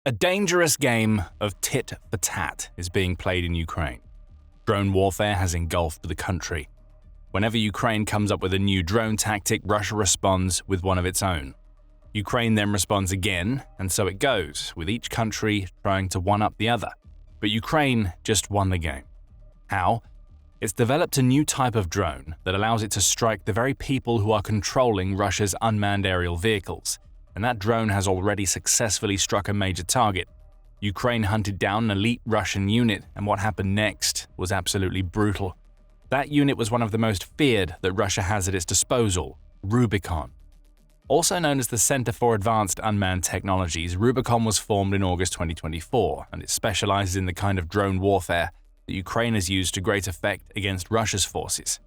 A dangerous game of tit for tat is being played in Ukraine. Drone warfare has engulfed the country. Whenever Ukraine comes up with a new drone tactic, Russia responds with one of its own. Ukraine then responds again, and so it goes, with each country trying to one-up the other. But Ukraine just won the game. How? It's developed a new type of drone that allows it to strike the very people who are controlling Russia's unmanned aerial vehicles. And that drone has already successfully struck a major target. Ukraine hunted down an elite Russian unit, and what happened next was absolutely brutal. That unit was one of the most feared that Russia has at its disposal, Rubicon. Also known as the Center for Advanced Unmanned Technologies, Rubicon was formed in August 2024, and it specializes in the kind of drone warfare that Ukraine has used to great effect against Russia's forces.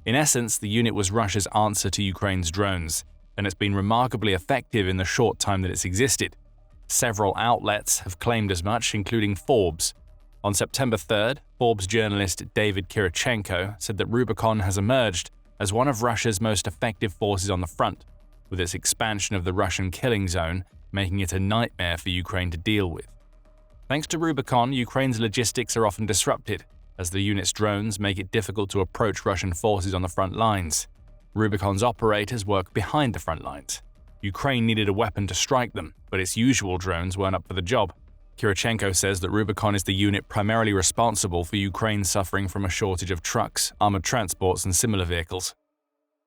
In essence, the unit was Russia's answer to Ukraine's drones, and it's been remarkably effective in the short time that it's existed. Several outlets have claimed as much, including Forbes. On September 3rd, Forbes journalist David Kirichenko said that Rubicon has emerged as one of Russia's most effective forces on the front, with its expansion of the Russian killing zone making it a nightmare for Ukraine to deal with. Thanks to Rubicon, Ukraine's logistics are often disrupted, as the unit's drones make it difficult to approach Russian forces on the front lines. Rubicon's operators work behind the front lines. Ukraine needed a weapon to strike them, but its usual drones weren't up for the job. Kirichenko says that Rubicon is the unit primarily responsible for Ukraine suffering from a shortage of trucks, armored transports, and similar vehicles.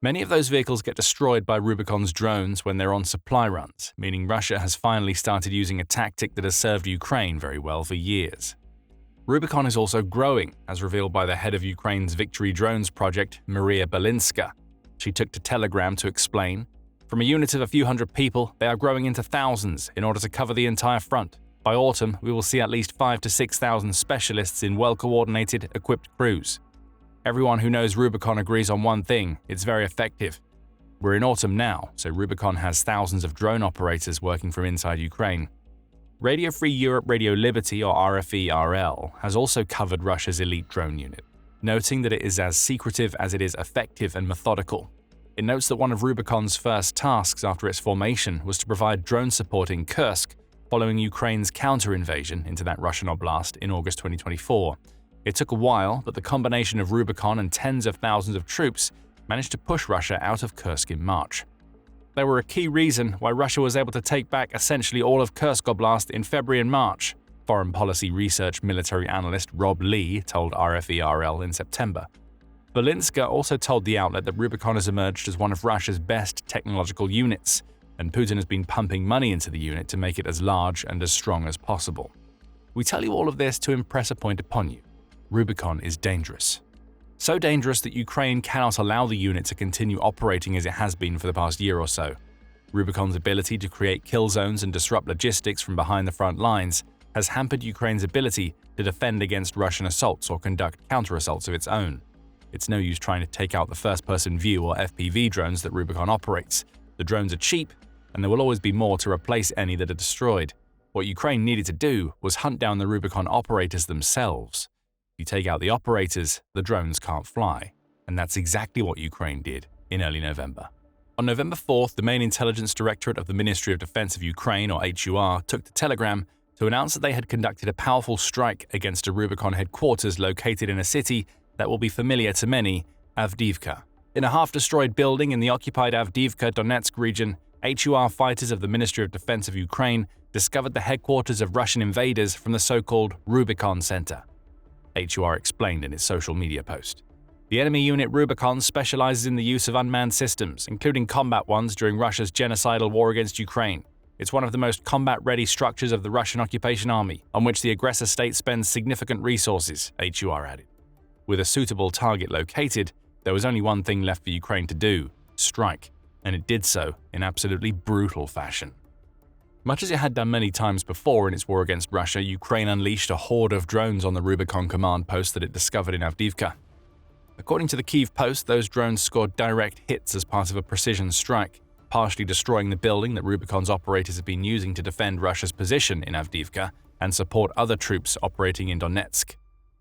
Many of those vehicles get destroyed by Rubicon's drones when they're on supply runs, meaning Russia has finally started using a tactic that has served Ukraine very well for years. Rubicon is also growing, as revealed by the head of Ukraine's Victory Drones project, Maria Belinska. She took to Telegram to explain, "From a unit of a few hundred people, they are growing into thousands in order to cover the entire front. By autumn, we will see at least 5,000 to 6,000 specialists in well-coordinated, equipped crews. Everyone who knows Rubicon agrees on one thing: it's very effective. We're in autumn now, so Rubicon has thousands of drone operators working from inside Ukraine." Radio Free Europe Radio Liberty, or RFE-RL, has also covered Russia's elite drone unit, noting that it is as secretive as it is effective and methodical. It notes that one of Rubicon's first tasks after its formation was to provide drone support in Kursk following Ukraine's counter-invasion into that Russian oblast in August 2024. It took a while, but the combination of Rubicon and tens of thousands of troops managed to push Russia out of Kursk in March. They were a key reason why Russia was able to take back essentially all of Kursk Oblast in February and March, foreign policy research military analyst Rob Lee told RFE-RL in September. Belinska also told the outlet that Rubicon has emerged as one of Russia's best technological units, and Putin has been pumping money into the unit to make it as large and as strong as possible. We tell you all of this to impress a point upon you. Rubicon is dangerous. So dangerous that Ukraine cannot allow the unit to continue operating as it has been for the past year or so. Rubicon's ability to create kill zones and disrupt logistics from behind the front lines has hampered Ukraine's ability to defend against Russian assaults or conduct counter-assaults of its own. It's no use trying to take out the first-person view or FPV drones that Rubicon operates. The drones are cheap, and there will always be more to replace any that are destroyed. What Ukraine needed to do was hunt down the Rubicon operators themselves. If you take out the operators, the drones can't fly. And that's exactly what Ukraine did in early November. On November 4th, the main intelligence directorate of the Ministry of Defense of Ukraine, or HUR, took to Telegram to announce that they had conducted a powerful strike against a Rubicon headquarters located in a city that will be familiar to many, Avdiivka. In a half-destroyed building in the occupied Avdiivka, Donetsk region, HUR fighters of the Ministry of Defense of Ukraine discovered the headquarters of Russian invaders from the so-called Rubicon Center. HUR explained in its social media post. The enemy unit Rubicon specializes in the use of unmanned systems, including combat ones during Russia's genocidal war against Ukraine. It's one of the most combat-ready structures of the Russian occupation army, on which the aggressor state spends significant resources, HUR added. With a suitable target located, there was only one thing left for Ukraine to do: strike, and it did so in absolutely brutal fashion. Much as it had done many times before in its war against Russia, Ukraine unleashed a horde of drones on the Rubicon command post that it discovered in Avdiivka. According to the Kyiv Post, those drones scored direct hits as part of a precision strike, partially destroying the building that Rubicon's operators have been using to defend Russia's position in Avdiivka and support other troops operating in Donetsk.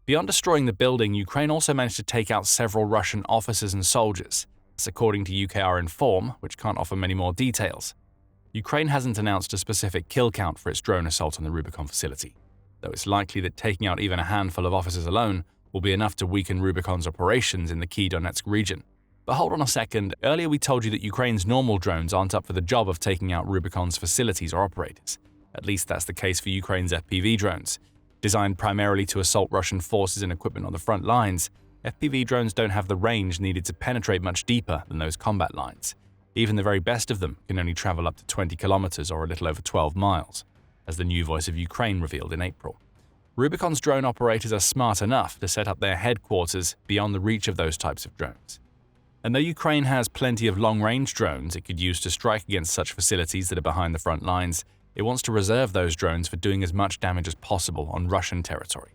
Beyond destroying the building, Ukraine also managed to take out several Russian officers and soldiers. That's according to UKR Inform, which can't offer many more details. Ukraine hasn't announced a specific kill count for its drone assault on the Rubicon facility, though it's likely that taking out even a handful of officers alone will be enough to weaken Rubicon's operations in the key Donetsk region. But hold on a second, earlier we told you that Ukraine's normal drones aren't up for the job of taking out Rubicon's facilities or operators. At least that's the case for Ukraine's FPV drones. Designed primarily to assault Russian forces and equipment on the front lines, FPV drones don't have the range needed to penetrate much deeper than those combat lines. Even the very best of them can only travel up to 20 kilometers or a little over 12 miles, as the new Voice of Ukraine revealed in April. Rubicon's drone operators are smart enough to set up their headquarters beyond the reach of those types of drones. And though Ukraine has plenty of long-range drones it could use to strike against such facilities that are behind the front lines, it wants to reserve those drones for doing as much damage as possible on Russian territory.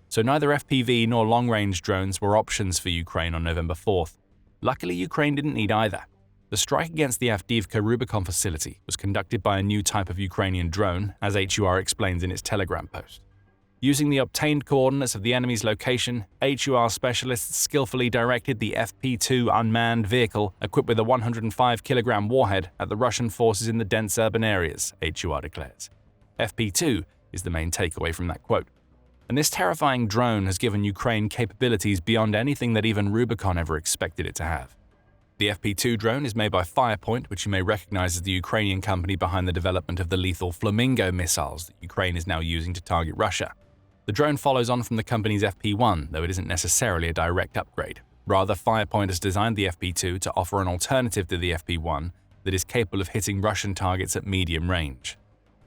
So neither FPV nor long-range drones were options for Ukraine on November 4th. Luckily, Ukraine didn't need either. The strike against the Avdiivka Rubicon facility was conducted by a new type of Ukrainian drone, as HUR explains in its Telegram post. Using the obtained coordinates of the enemy's location, HUR specialists skillfully directed the FP2 unmanned vehicle equipped with a 105-kilogram warhead at the Russian forces in the dense urban areas, HUR declares. FP2 is the main takeaway from that quote. And this terrifying drone has given Ukraine capabilities beyond anything that even Rubicon ever expected it to have. The FP2 drone is made by Firepoint, which you may recognize as the Ukrainian company behind the development of the lethal Flamingo missiles that Ukraine is now using to target Russia. The drone follows on from the company's FP1, though it isn't necessarily a direct upgrade. Rather, Firepoint has designed the FP2 to offer an alternative to the FP1 that is capable of hitting Russian targets at medium range.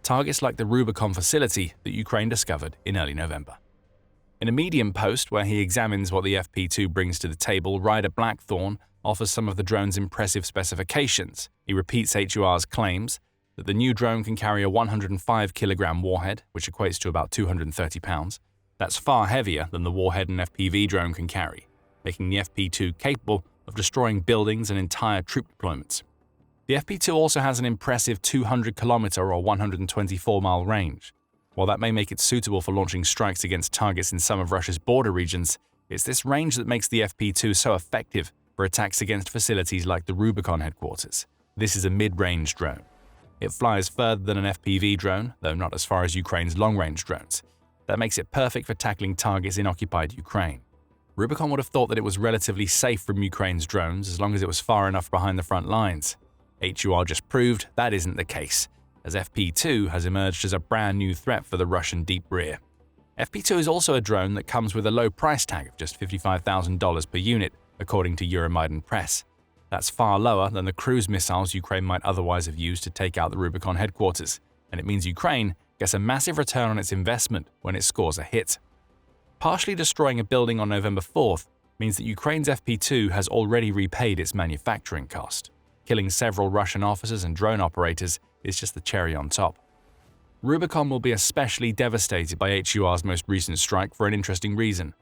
Targets like the Rubicon facility that Ukraine discovered in early November. In a Medium post where he examines what the FP2 brings to the table, Ryder Blackthorn offers some of the drone's impressive specifications. He repeats HUR's claims that the new drone can carry a 105-kilogram warhead, which equates to about 230 pounds. That's far heavier than the warhead an FPV drone can carry, making the FP2 capable of destroying buildings and entire troop deployments. The FP2 also has an impressive 200-kilometer or 124-mile range. While that may make it suitable for launching strikes against targets in some of Russia's border regions, it's this range that makes the FP2 so effective for attacks against facilities like the Rubicon headquarters. This is a mid-range drone. It flies further than an FPV drone, though not as far as Ukraine's long-range drones. That makes it perfect for tackling targets in occupied Ukraine. Rubicon would have thought that it was relatively safe from Ukraine's drones as long as it was far enough behind the front lines. HUR just proved that isn't the case, as FP2 has emerged as a brand new threat for the Russian deep rear. FP2 is also a drone that comes with a low price tag of just $55,000 per unit, according to Euromaidan Press. That's far lower than the cruise missiles Ukraine might otherwise have used to take out the Rubicon headquarters, and it means Ukraine gets a massive return on its investment when it scores a hit. Partially destroying a building on November 4th means that Ukraine's FP2 has already repaid its manufacturing cost. Killing several Russian officers and drone operators is just the cherry on top. Rubicon will be especially devastated by HUR's most recent strike for an interesting reason.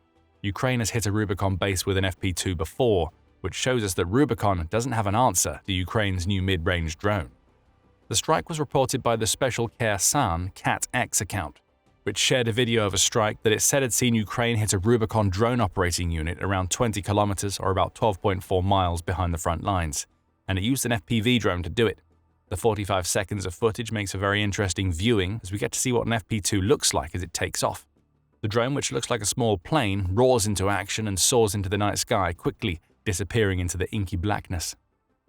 Ukraine has hit a Rubicon base with an FP2 before, which shows us that Rubicon doesn't have an answer to Ukraine's new mid-range drone. The strike was reported by the Special Care San CatX account, which shared a video of a strike that it said had seen Ukraine hit a Rubicon drone operating unit around 20 kilometers or about 12.4 miles behind the front lines, and it used an FPV drone to do it. The 45 seconds of footage makes for very interesting viewing as we get to see what an FP2 looks like as it takes off. The drone, which looks like a small plane, roars into action and soars into the night sky, quickly disappearing into the inky blackness.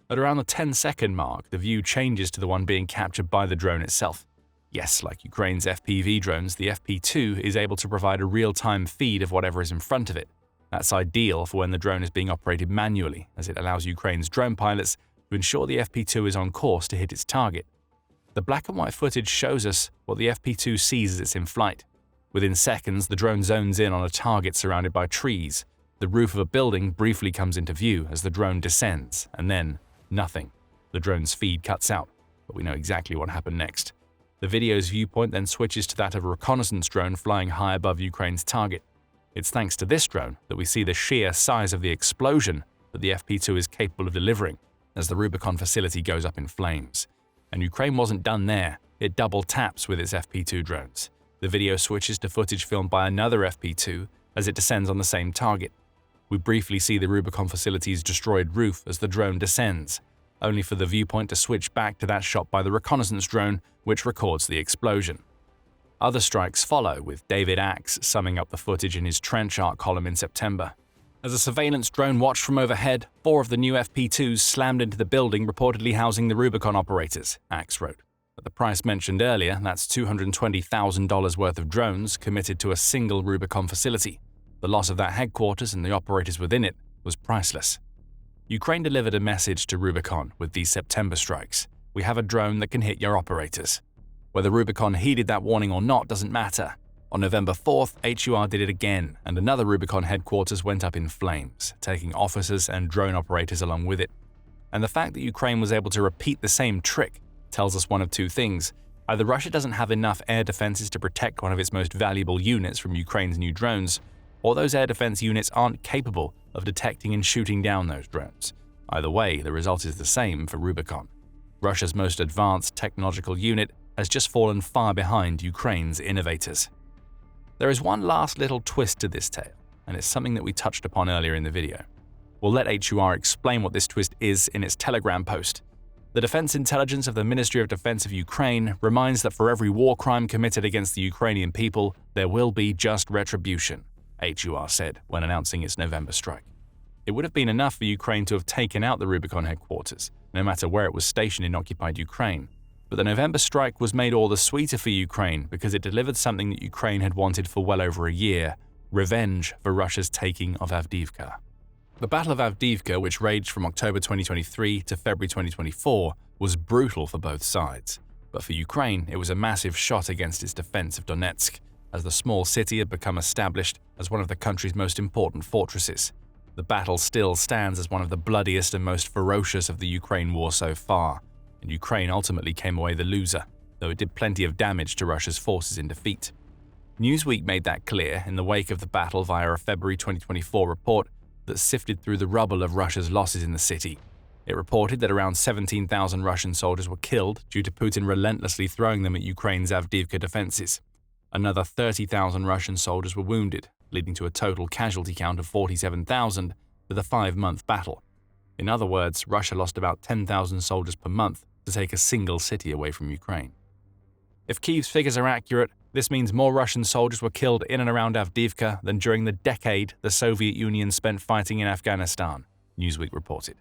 At around the 10-second mark, the view changes to the one being captured by the drone itself. Yes, like Ukraine's FPV drones, the FP2 is able to provide a real-time feed of whatever is in front of it. That's ideal for when the drone is being operated manually, as it allows Ukraine's drone pilots to ensure the FP2 is on course to hit its target. The black and white footage shows us what the FP2 sees as it's in flight. Within seconds, the drone zones in on a target surrounded by trees. The roof of a building briefly comes into view as the drone descends, and then nothing. The drone's feed cuts out, but we know exactly what happened next. The video's viewpoint then switches to that of a reconnaissance drone flying high above Ukraine's target. It's thanks to this drone that we see the sheer size of the explosion that the FP2 is capable of delivering as the Rubicon facility goes up in flames. And Ukraine wasn't done there. It double taps with its FP2 drones. The video switches to footage filmed by another FP2 as it descends on the same target. We briefly see the Rubicon facility's destroyed roof as the drone descends. only for the viewpoint to switch back to that shot by the reconnaissance drone, which records the explosion. Other strikes follow, with David Axe summing up the footage in his Trench Arc column in September. As a surveillance drone watched from overhead, 4 of the new FP2s slammed into the building reportedly housing the Rubicon operators, Axe wrote. At the price mentioned earlier, that's $220,000 worth of drones committed to a single Rubicon facility. The loss of that headquarters and the operators within it was priceless. Ukraine delivered a message to Rubicon with these September strikes. We have a drone that can hit your operators. Whether Rubicon heeded that warning or not doesn't matter. On November 4th, HUR did it again, and another Rubicon headquarters went up in flames, taking officers and drone operators along with it. And the fact that Ukraine was able to repeat the same trick tells us one of two things. Either Russia doesn't have enough air defenses to protect one of its most valuable units from Ukraine's new drones, or those air defense units aren't capable of detecting and shooting down those drones. Either way, the result is the same for Rubicon. Russia's most advanced technological unit has just fallen far behind Ukraine's innovators. There is one last little twist to this tale, and it's something that we touched upon earlier in the video. We'll let HUR explain what this twist is in its Telegram post. The Defense Intelligence of the Ministry of Defense of Ukraine reminds that for every war crime committed against the Ukrainian people, there will be just retribution, HUR said when announcing its November strike. It would have been enough for Ukraine to have taken out the Rubicon headquarters, no matter where it was stationed in occupied Ukraine. But the November strike was made all the sweeter for Ukraine because it delivered something that Ukraine had wanted for well over a year: revenge for Russia's taking of Avdiivka. The Battle of Avdiivka, which raged from October 2023 to February 2024, was brutal for both sides. But for Ukraine, it was a massive shot against its defense of Donetsk, as the small city had become established as one of the country's most important fortresses. The battle still stands as one of the bloodiest and most ferocious of the Ukraine war so far, and Ukraine ultimately came away the loser, though it did plenty of damage to Russia's forces in defeat. Newsweek made that clear in the wake of the battle via a February 2024 report that sifted through the rubble of Russia's losses in the city. It reported that around 17,000 Russian soldiers were killed due to Putin relentlessly throwing them at Ukraine's Avdiivka defenses. Another 30,000 Russian soldiers were wounded, leading to a total casualty count of 47,000 for the 5-month battle. In other words, Russia lost about 10,000 soldiers per month to take a single city away from Ukraine. If Kyiv's figures are accurate, this means more Russian soldiers were killed in and around Avdiivka than during the decade the Soviet Union spent fighting in Afghanistan, Newsweek reported.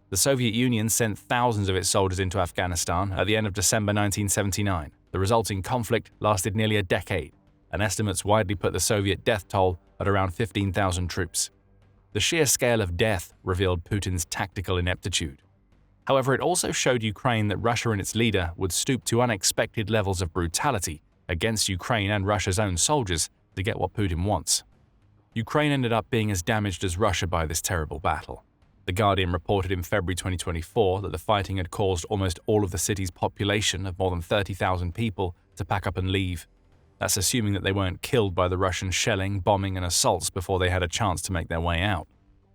The Soviet Union sent thousands of its soldiers into Afghanistan at the end of December 1979. The resulting conflict lasted nearly a decade, and estimates widely put the Soviet death toll at around 15,000 troops. The sheer scale of death revealed Putin's tactical ineptitude. However, it also showed Ukraine that Russia and its leader would stoop to unexpected levels of brutality against Ukraine and Russia's own soldiers to get what Putin wants. Ukraine ended up being as damaged as Russia by this terrible battle. The Guardian reported in February 2024 that the fighting had caused almost all of the city's population of more than 30,000 people to pack up and leave. That's assuming that they weren't killed by the Russian shelling, bombing, and assaults before they had a chance to make their way out.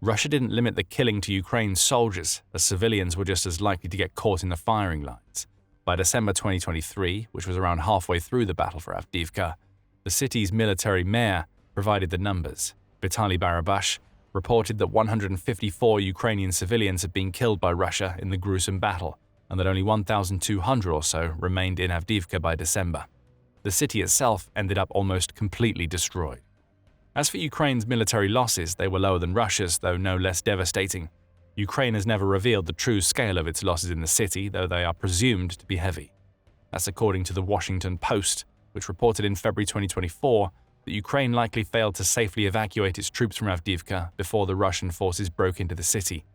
Russia didn't limit the killing to Ukraine's soldiers, as civilians were just as likely to get caught in the firing lines. By December 2023, which was around halfway through the battle for Avdiivka, the city's military mayor provided the numbers. Vitaly Barabash reported that 154 Ukrainian civilians had been killed by Russia in the gruesome battle, and that only 1,200 or so remained in Avdiivka by December. The city itself ended up almost completely destroyed. As for Ukraine's military losses, they were lower than Russia's, though no less devastating. Ukraine has never revealed the true scale of its losses in the city, though they are presumed to be heavy. That's according to the Washington Post, which reported in February 2024 that Ukraine likely failed to safely evacuate its troops from Avdiivka before the Russian forces broke into the city.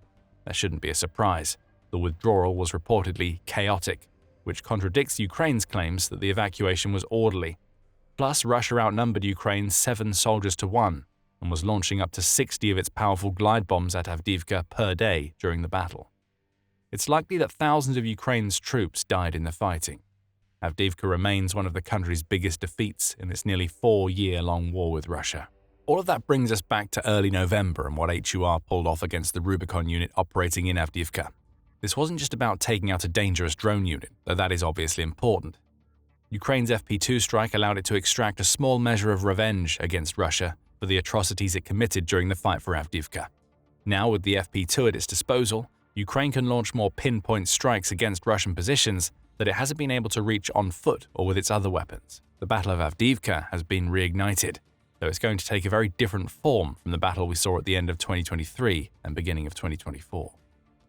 That shouldn't be a surprise. The withdrawal was reportedly chaotic, which contradicts Ukraine's claims that the evacuation was orderly. Plus, Russia outnumbered Ukraine 7 soldiers to 1 and was launching up to 60 of its powerful glide bombs at Avdiivka per day during the battle. It's likely that thousands of Ukraine's troops died in the fighting. Avdiivka remains one of the country's biggest defeats in its nearly 4-year-long war with Russia. All of that brings us back to early November and what HUR pulled off against the Rubicon unit operating in Avdiivka. This wasn't just about taking out a dangerous drone unit, though that is obviously important. Ukraine's FP2 strike allowed it to extract a small measure of revenge against Russia for the atrocities it committed during the fight for Avdiivka. Now, with the FP2 at its disposal, Ukraine can launch more pinpoint strikes against Russian positions that it hasn't been able to reach on foot or with its other weapons. The Battle of Avdiivka has been reignited, though it's going to take a very different form from the battle we saw at the end of 2023 and beginning of 2024.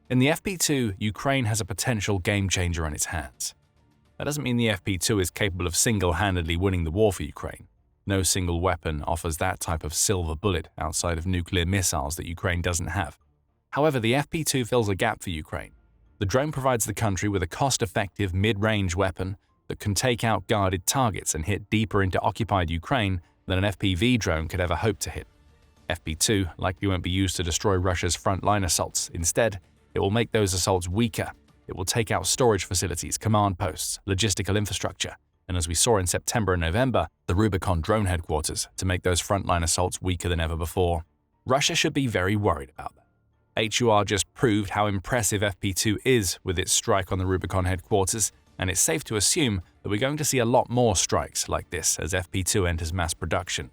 In the FP2, Ukraine has a potential game-changer on its hands. That doesn't mean the FP2 is capable of single-handedly winning the war for Ukraine. No single weapon offers that type of silver bullet outside of nuclear missiles that Ukraine doesn't have. However, the FP2 fills a gap for Ukraine. The drone provides the country with a cost-effective mid-range weapon that can take out guarded targets and hit deeper into occupied Ukraine than an FPV drone could ever hope to hit. FP2 likely won't be used to destroy Russia's frontline assaults. Instead, it will make those assaults weaker. It will take out storage facilities, command posts, logistical infrastructure, and as we saw in September and November, the Rubicon drone headquarters to make those frontline assaults weaker than ever before. Russia should be very worried about that. HUR just proved how impressive FP2 is with its strike on the Rubicon headquarters, and it's safe to assume that we're going to see a lot more strikes like this as FP2 enters mass production.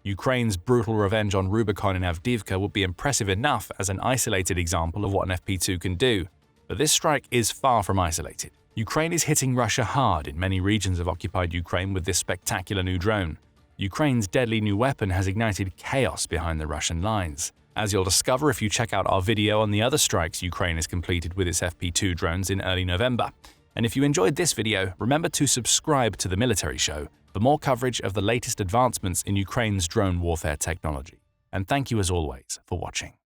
Ukraine's brutal revenge on Rubicon in Avdiivka would be impressive enough as an isolated example of what an FP2 can do, but this strike is far from isolated. Ukraine is hitting Russia hard in many regions of occupied Ukraine with this spectacular new drone. Ukraine's deadly new weapon has ignited chaos behind the Russian lines, as you'll discover if you check out our video on the other strikes Ukraine has completed with its FP2 drones in early November. And if you enjoyed this video, remember to subscribe to The Military Show for more coverage of the latest advancements in Ukraine's drone warfare technology. And thank you as always for watching.